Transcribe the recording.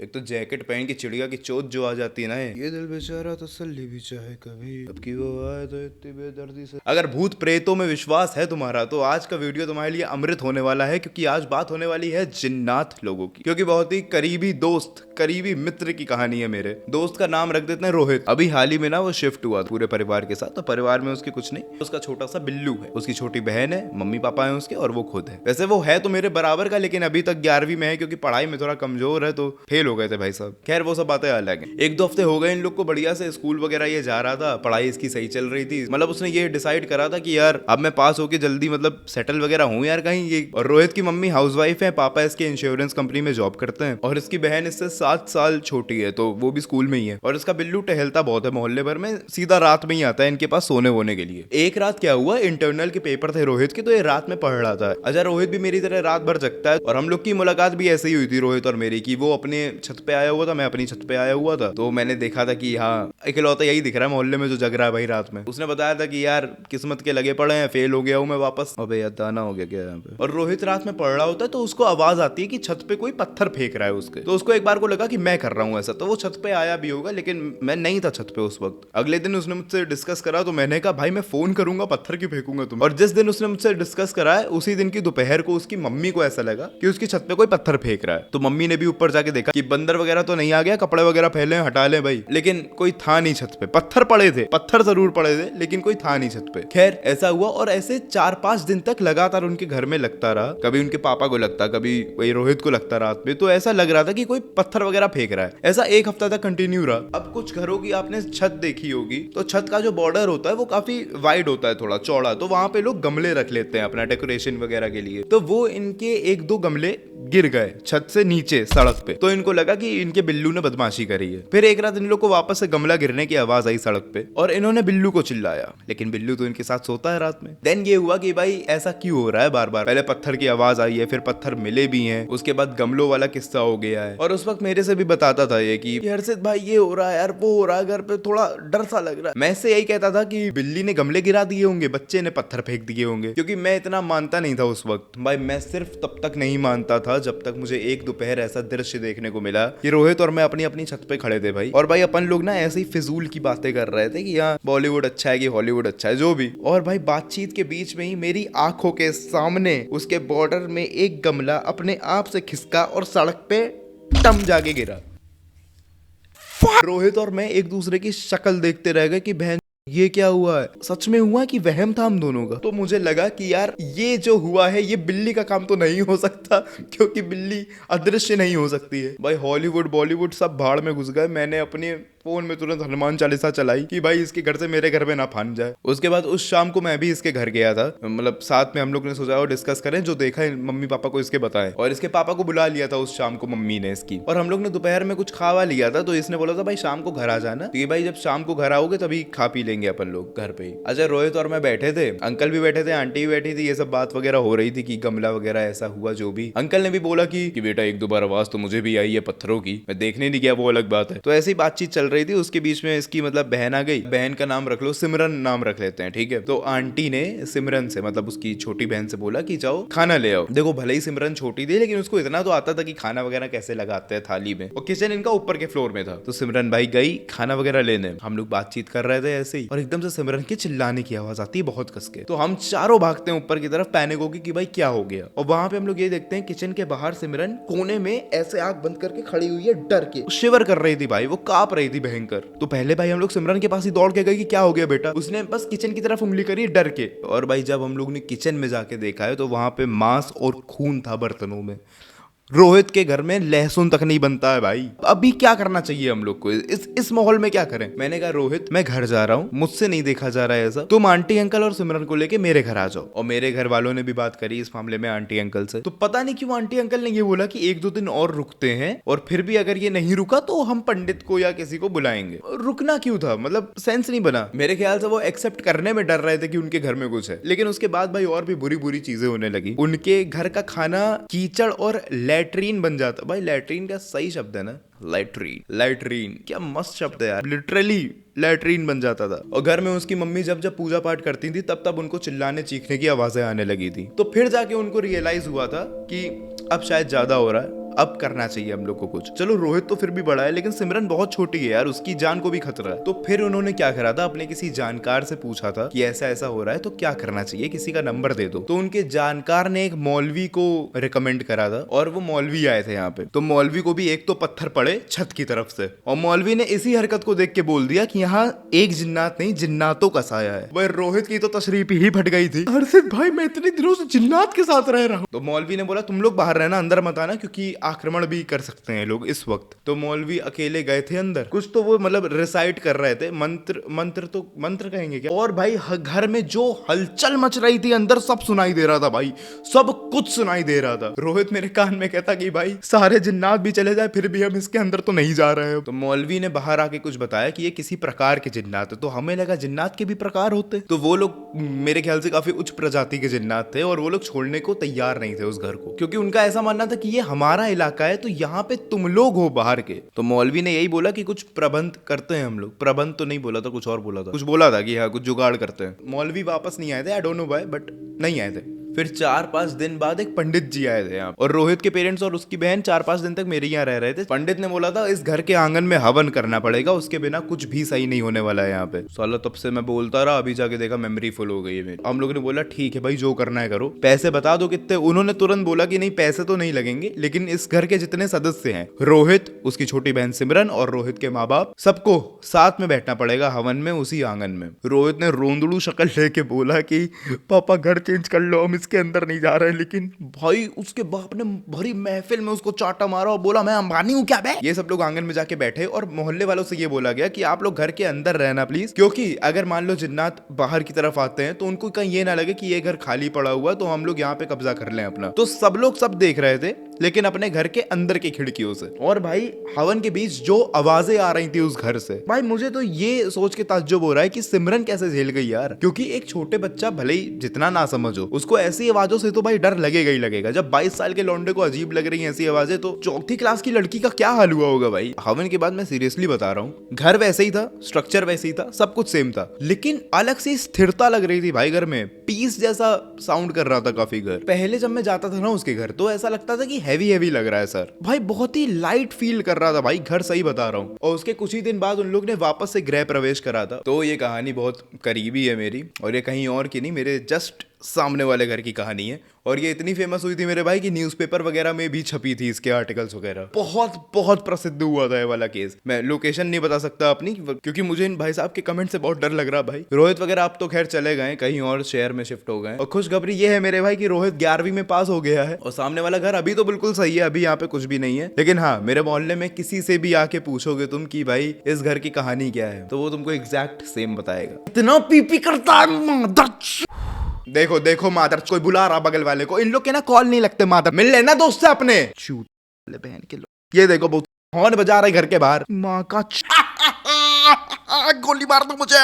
एक तो जैकेट पहन के चिड़िया की चोट जो आ जाती है ना, ये दिल बेचारा तसल्ली भी चाहे कभी, अब की वो आए तो इतनी बेदर्दी से। अगर भूत प्रेतों में विश्वास है तुम्हारा तो आज का वीडियो तुम्हारे लिए अमृत होने वाला है, क्योंकि आज बात होने वाली है जिन्नात लोगों की। क्योंकि बहुत ही करीबी दोस्त, करीबी मित्र की कहानी है। मेरे दोस्त का नाम रख देते हैं रोहित। अभी हाल ही में ना वो शिफ्ट हुआ पूरे परिवार के साथ। तो परिवार में उसके कुछ नहीं, उसका छोटा सा बिल्लू है, उसकी छोटी बहन है, मम्मी पापा है उसके, और वो खुद है। वैसे वो है तो मेरे बराबर का, लेकिन अभी तक 11वीं में है, क्योंकि पढ़ाई में थोड़ा कमजोर है तो फेल हो गए थे भाई साहब। खैर वो सब बातें अलग हैं। 1-2 हफ्ते हो गए इन लोग को बढ़िया से स्कूल वगैरह ये जा रहा था, पढ़ाई इसकी सही चल रही थी। मतलब उसने ये डिसाइड करा था कि यार अब मैं पास होके जल्दी मतलब सेटल वगैरह हूँ यार कहीं ये। और रोहित की मम्मी हाउसवाइफ है, पापा इसके इंश्योरेंस कंपनी में जॉब करते हैं, और इसकी बहन इससे 7 साल छोटी है, तो वो भी स्कूल में ही है। और इसका बिल्लू टहलता बहुत है मोहल्ले भर में, सीधा रात में ही आता है इनके पास सोने वोने के लिए। एक रात क्या हुआ, इंटरनल के पेपर थे रोहित के, तो ये रात में पढ़ रहा था। अच्छा, रोहित भी मेरी तरह रात भर जगता है, और हम लोग की मुलाकात भी ऐसे ही हुई थी रोहित और मेरी की। वो अपने छत पे आया हुआ था, मैं अपनी छत पे आया हुआ था, तो मैंने देखा था कि हाँ इकलौता यही दिख रहा है मोहल्ले में जो जग रहा है भाई रात में। उसने बताया था कि यार किस्मत के लगे पड़े हैं, फेल हो गया हूँ मैं वापस। अबे यार दाना हो गया क्या यहाँ पे। और रोहित रात में पढ़ रहा होता है, तो उसको आवाज आती है कि छत पे कोई पत्थर फेंक रहा है उसके। तो उसको एक बार को लगा कि मैं कर रहा हूँ ऐसा, तो वो छत पे आया भी होगा, लेकिन मैं नहीं था छत पे उस वक्त। अगले दिन उसने मुझसे डिस्कस करा, तो मैंने कहा भाई मैं फोन करूंगा, पत्थर क्यों फेंकूंगा तुम। और जिस दिन उसने मुझसे डिस्कस करा है, उसी दिन की दोपहर को उसकी मम्मी को ऐसा लगा कि उसकी छत पे कोई पत्थर फेंक रहा है। तो मम्मी ने भी ऊपर जाके देखा कि बंदर वगैरह तो नहीं आ गया, कपड़े वगैरह फैले हटा ले भाई, लेकिन कोई था नहीं छत पे। पत्थर पड़े थे, पत्थर जरूर पड़े थे, लेकिन कोई था नहीं छत पे। खैर ऐसा हुआ, और ऐसे 4-5 दिन तक लगातार उनके घर में लगता रहा। कभी उनके पापा को लगता, कभी वही रोहित को लगता रात में। तो ऐसा लग रहा था कि कोई पत्थर वगैरह फेंक रहा है। ऐसा 1 हफ्ता तक कंटिन्यू रहा। अब कुछ घरों की आपने छत देखी होगी, तो छत का जो बॉर्डर होता है वो काफी वाइड होता है, थोड़ा चौड़ा, तो वहां पे लोग गमले रख लेते हैं अपना डेकोरेशन वगैरह के लिए। तो वो इनके 1-2 गमले गिर गए छत से नीचे सड़क पे। तो इनको लगा कि इनके बिल्लू ने बदमाशी करी है। फिर एक रात इन लोग को वापस से गमला गिरने की आवाज आई सड़क पे, और इन्होंने बिल्लू को चिल्लाया, लेकिन बिल्लू तो इनके साथ सोता है रात में। देन ये हुआ कि भाई ऐसा क्यों हो रहा है बार बार। पहले पत्थर की आवाज आई है, फिर पत्थर मिले भी हैं, उसके बाद गमलों वाला किस्सा हो गया है। और उस वक्त मेरे से भी बताता था ये कि हर्षित भाई ये हो रहा है यार, वो हो रहा है, घर पे थोड़ा डर सा लग रहा है। मैं इससे यही कहता था कि बिल्ली ने गमले गिरा दिए होंगे, बच्चे ने पत्थर फेंक दिए होंगे, क्योंकि मैं इतना मानता नहीं था उस वक्त। भाई मैं सिर्फ तब तक नहीं मानता था जब तक मुझे एक दोपहर ऐसा दृश्य देखने को मिला कि रोहित और मैं अपनी अपनी छत पे खड़े थे भाई। और भाई अपन लोग ना ऐसे ही फिजूल की बातें कर रहे थे कि यहाँ बॉलीवुड अच्छा है कि हॉलीवुड अच्छा है, जो भी। और भाई बातचीत के बीच में ही मेरी आंखों के सामने उसके बॉर्डर में एक गमला अपने आप से खिसका और सड़क पे टम जाके गिरा। रोहित और मैं एक दूसरे की शक्ल देखते रह गए कि बहन ये क्या हुआ है। सच में हुआ कि वहम था हम दोनों का। तो मुझे लगा कि यार ये जो हुआ है ये बिल्ली का काम तो नहीं हो सकता, क्योंकि बिल्ली अदृश्य नहीं हो सकती है। भाई हॉलीवुड बॉलीवुड सब भाड़ में घुस गए। मैंने अपने फोन में तुरंत हनुमान चालीसा चलाई कि भाई इसके घर से मेरे घर में ना फान जाए। उसके बाद उस शाम को मैं भी इसके घर गया था, मतलब साथ में हम लोग ने सोचा और डिस्कस करें, जो देखा है मम्मी पापा को इसके बताएं। और इसके पापा को बुला लिया था उस शाम को मम्मी ने इसकी, और हम लोग ने दोपहर में कुछ खावा लिया था। तो इसने बोला था भाई शाम को घर आ जाना, तो ये भाई जब शाम को घर आओगे तभी खा पी लेंगे अपन लोग घर पे ही। अच्छा, रोहित और मैं बैठे थे, अंकल भी बैठे थे, आंटी भी बैठी थी, ये सब बात वगैरह हो रही थी कि गमला वगैरह ऐसा हुआ जो भी। अंकल ने भी बोला कि बेटा 1-2 बार आवाज तो मुझे भी आई है पत्थरों की, मैं देखने नहीं गया, वो अलग बात है। तो ऐसी बातचीत चल रही थी। उसके बीच में इसकी मतलब बहन आ गई। बहन का नाम रख लो सिमरन, नाम रख लेते हैं, ठीक है। तो आंटी ने सिमरन से, मतलब उसकी छोटी बहन से बोला कि जाओ खाना ले आओ। देखो भले ही सिमरन छोटी थी, लेकिन उसको इतना तो आता था कि खाना वगैरह कैसे लगाते हैं थाली में। और किचन इनका ऊपर के फ्लोर में था, तो सिमरन भाई गई खाना वगैरह लेने। हम लोग बातचीत कर रहे थे ऐसे ही, और एकदम से सिमरन की चिल्लाने की आवाज आती है बहुत कस के। तो हम चारों भागते हैं ऊपर की तरफ, पैनिक होगी कि भाई क्या हो गया। और वहां पे हम लोग ये देखते हैं किचन के बाहर सिमरन कोने में ऐसे आंख बंद करके खड़ी हुई है, डर के शिवर कर रही थी भाई, वो कांप रही थी भयंकर। तो पहले भाई हम लोग सिमरन के पास ही दौड़ के गए कि क्या हो गया बेटा। उसने बस किचन की तरफ उंगली करी डर के। और भाई जब हम लोग ने किचन में जाके देखा है, तो वहां पे मांस और खून था बर्तनों में। रोहित के घर में लहसुन तक नहीं बनता है भाई। अभी क्या करना चाहिए हम लोग को, इस माहौल में क्या करें। मैंने कहा रोहित मैं घर जा रहा हूँ, मुझसे नहीं देखा जा रहा है ऐसा, तुम आंटी अंकल और सिमरन को लेके मेरे घर आ जाओ। और मेरे घर वालों ने भी बात करी इस मामले में आंटी अंकल से। तो पता नहीं क्यों आंटी अंकल ने ये बोला कि 1-2 दिन और रुकते हैं, और फिर भी अगर ये नहीं रुका तो हम पंडित को या किसी को बुलाएंगे। रुकना क्यों था, मतलब सेंस नहीं बना। मेरे ख्याल से वो एक्सेप्ट करने में डर रहे थे कि उनके घर में कुछ है। लेकिन उसके बाद भाई और भी बुरी बुरी चीजें होने लगी। उनके घर का खाना कीचड़ और लैट्रीन बन जाता। भाई लैट्रीन का सही शब्द है ना, लैट्रीन। लैट्रीन क्या मस्त शब्द है यार, लिटरली लैट्रीन बन जाता था। और घर में उसकी मम्मी जब जब पूजा पाठ करती थी, तब तब उनको चिल्लाने चीखने की आवाजें आने लगी थी। तो फिर जाके उनको रियलाइज हुआ था कि अब शायद ज्यादा हो रहा है, अब करना चाहिए हम लोग को कुछ। चलो रोहित तो फिर भी बड़ा है, लेकिन सिमरन बहुत छोटी है यार, उसकी जान को भी खतरा है। तो फिर उन्होंने क्या करा था, अपने किसी जानकार से पूछा था कि ऐसा ऐसा हो रहा है तो क्या करना चाहिए, किसी का नंबर दे दो। तो उनके जानकार ने एक मौलवी को रिकमेंड करा था और वो मौलवी आए थे यहाँ पे। तो मौलवी को भी एक तो पत्थर पड़े छत की तरफ से, और मौलवी ने इसी हरकत को देख के बोल दिया कि यहाँ एक जिन्नात नहीं जिन्नातों का साया है। वह रोहित की तो तशरीफ ही फट गई थी, हर्षित भाई मैं इतने दिनों से जिन्नात के साथ रह रहा हूँ। तो मौलवी ने बोला तुम लोग बाहर रहना, अंदर मत आना, क्योंकि आक्रमण भी कर सकते हैं लोग इस वक्त। तो मौलवी अकेले गए थे अंदर, कुछ तो वो मतलब रिसाइट कर रहे थे, मंत्र कहेंगे क्या। और भाई घर में जो हलचल मच रही थी अंदर सब सुनाई दे रहा था भाई, सब कुछ सुनाई दे रहा था। रोहित मेरे कान में कहता कि भाई सारे जिन्नात भी चले जाए फिर भी हम इसके अंदर तो नहीं जा रहे हो। तो मौलवी ने बाहर आके कुछ बताया कि ये किसी प्रकार के जिन्नात है। तो हमें लगा जिन्नात के भी प्रकार होते, तो वो लोग मेरे ख्याल से काफी उच्च प्रजाति के जिन्नात थे और वो लोग छोड़ने को तैयार नहीं थे उस घर को, क्योंकि उनका ऐसा मानना था कि ये हमारा इलाका है तो यहाँ पे तुम लोग हो बाहर के। तो मौलवी ने यही बोला कि कुछ प्रबंध करते हैं हम लोग। प्रबंध तो नहीं बोला था, कुछ और बोला था, कुछ बोला था कि हाँ कुछ जुगाड़ करते हैं। मौलवी वापस नहीं आए थे, I don't know why, but नहीं आए थे। फिर 4-5 दिन बाद एक पंडित जी आए थे यहाँ, और रोहित के पेरेंट्स और उसकी बहन 4-5 दिन तक मेरे यहाँ रह रहे थे। पंडित ने बोला था इस घर के आंगन में हवन करना पड़ेगा, उसके बिना कुछ भी सही नहीं होने वाला है यहाँ पे। साला तब से मैं बोलता रहा, अभी जाके देखा मेमोरी फुल हो गई है मेरी। हम लोग ने बोला ठीक है भाई जो करना है करो, पैसे बता दो कितने। उन्होंने तुरंत बोला कि नहीं पैसे तो नहीं लगेंगे, लेकिन इस घर के जितने सदस्य हैं, रोहित, उसकी छोटी बहन सिमरन और रोहित के माँ बाप, सबको साथ में बैठना पड़ेगा हवन में, उसी आंगन में। रोहित ने रोंदड़ू शक्ल लेके बोला कि पापा घर चेंज कर लो, हम इसके अंदर नहीं जा रहे हैं। लेकिन भाई उसके बाप ने भरी महफिल में उसको चाटा मारा और बोला मैं अंबानी हूँ क्या बे। ये सब लोग आंगन में जाके बैठे और मोहल्ले वालों से ये बोला गया कि आप लोग घर के अंदर रहना प्लीज, क्योंकि अगर मान लो जिन्नात बाहर की तरफ आते हैं तो उनको कहीं ये ना लगे कि ये घर खाली पड़ा हुआ तो हम लोग यहाँ पे कब्जा कर लें अपना। तो सब लोग सब देख रहे थे, लेकिन अपने घर के अंदर की खिड़कियों से। और भाई हवन के बीच जो आवाजें आ रही थी उस घर से, भाई मुझे तो ये सोच के ताज्जुब हो रहा है कि सिमरन कैसे झेल गई यार, क्योंकि एक छोटे बच्चा भले ही जितना ना समझो, उसको ऐसी आवाजों से तो भाई डर लगेगा ही लगेगा। जब 22 साल के लौंडे को अजीब लग रही हैं ऐसी आवाजें, तो चौथी क्लास की लड़की का क्या हाल हुआ होगा भाई। हवन के बाद मैं सीरियसली बता रहा हूँ, घर वैसे ही था, स्ट्रक्चर वैसे ही था, सब कुछ सेम था, लेकिन अलग सी स्थिरता लग रही थी भाई घर में। पीस जैसा साउंड कर रहा था काफी घर। पहले जब मैं जाता था ना उसके घर, तो ऐसा लगता था कि हैवी लग रहा है सर, भाई बहुत ही लाइट फील कर रहा था भाई घर, सही बता रहा हूँ। और उसके कुछ ही दिन बाद उन लोग ने वापस से गृह प्रवेश करा था। तो ये कहानी बहुत करीबी है मेरी, और ये कहीं और की नहीं, मेरे जस्ट सामने वाले घर की कहानी है। और ये इतनी फेमस हुई थी मेरे भाई कि न्यूज़पेपर वगैरह में भी छपी थी इसके आर्टिकल्स वगैरह। बहुत बहुत प्रसिद्ध हुआ था ये वाला केस। मैं लोकेशन नहीं बता सकता अपनी, क्योंकि मुझे इन भाई साहब के कमेंट से बहुत डर लग रहा भाई। रोहित वगैरह आप तो खैर चले गए, कहीं और शहर में शिफ्ट हो गए। और खुशखबरी ये है मेरे भाई कि रोहित 11वीं में पास हो गया है, और सामने वाला घर अभी तो बिल्कुल सही है, अभी यहाँ पे कुछ भी नहीं है। लेकिन हाँ, मेरे मोहल्ले में किसी से भी आके पूछोगे तुम कि भाई इस घर की कहानी क्या है, तो वो तुमको एग्जैक्ट सेम बताएगा। इतना पीपी करता है। देखो देखो मादर, कोई बुला रहा बगल वाले को। इन लोग के ना कॉल नहीं लगते मादर, मिल लेना दोस्त से अपने। चूत बहन के लोग, ये देखो बहुत हॉर्न बजा रहे घर के बाहर। माँ का गोली मार दो मुझे।